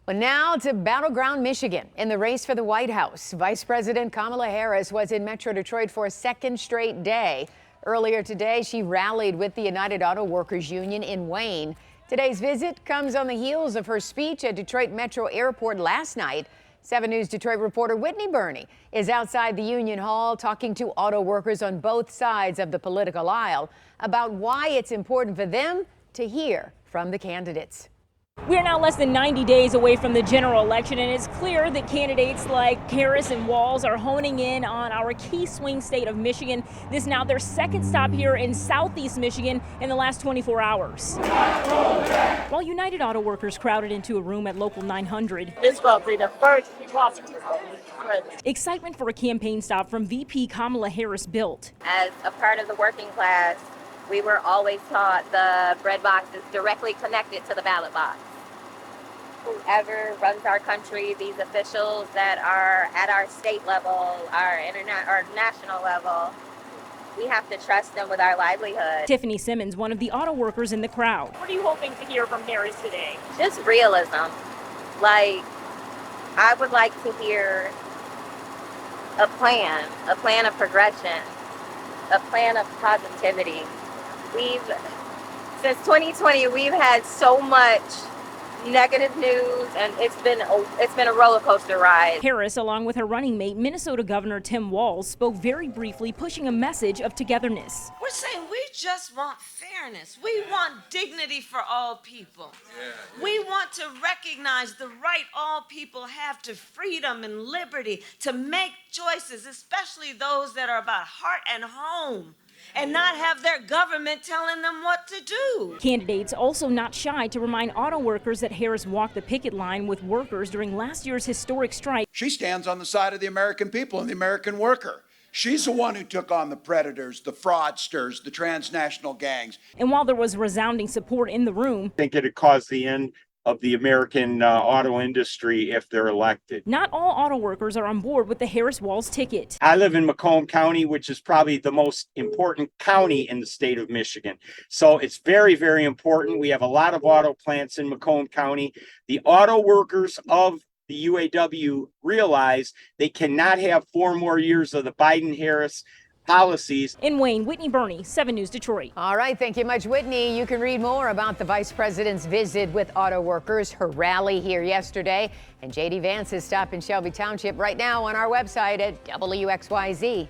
Well, now to battleground Michigan. In the race for the White House, Vice President Kamala Harris was in Metro Detroit for a second straight day. Earlier today, she rallied with the United Auto Workers Union in Wayne. Today's visit comes on the heels of her speech at Detroit Metro Airport last night. 7 News Detroit reporter Whitney Burney is outside the Union Hall talking to auto workers on both sides of the political aisle about why it's important for them to hear from the candidates. We are now less than 90 days away from the general election, and it's clear that candidates like Harris and Walz are honing in on our key swing state of Michigan. This is now their second stop here in southeast Michigan in the last 24 hours. While United Auto Workers crowded into a room at Local 900, this will be the first excitement for a campaign stop from VP Kamala Harris built. As a part of the working class, we were always taught the bread box is directly connected to the ballot box. Whoever runs our country, these officials that are at our state level, our national level, we have to trust them with our livelihood. Tiffany Simmons, one of the auto workers in the crowd. What are you hoping to hear from Harris today? Just realism. Like, I would like to hear a plan of progression, a plan of positivity. Since 2020, we've had so much negative news, and it's been a roller coaster ride. Harris, along with her running mate, Minnesota Governor Tim Walz, spoke very briefly, pushing a message of togetherness. We're saying we just want fairness. We want dignity for all people. We want to recognize the right all people have to freedom and liberty to make choices, especially those that are about heart and home, and not have their government telling them what to do. Candidates also not shy to remind auto workers that Harris walked the picket line with workers during last year's historic strike. She stands on the side of the American people and the American worker. She's the one who took on the predators, the fraudsters, the transnational gangs. And while there was resounding support in the room, I think it'd cause the end of the American auto industry if they're elected. not all auto workers are on board with the Harris-Walz ticket. I live in Macomb County, which is probably the most important county in the state of Michigan. So it's very, very important. We have a lot of auto plants in Macomb County. The auto workers of the UAW realize they cannot have 4 more years of the Biden-Harris policies. In Wayne, Whitney Burney, 7 News Detroit. All right, thank you much, Whitney. You can read more about the Vice President's visit with auto workers, her rally here yesterday, and J.D. Vance's stop in Shelby Township right now on our website at WXYZ.com.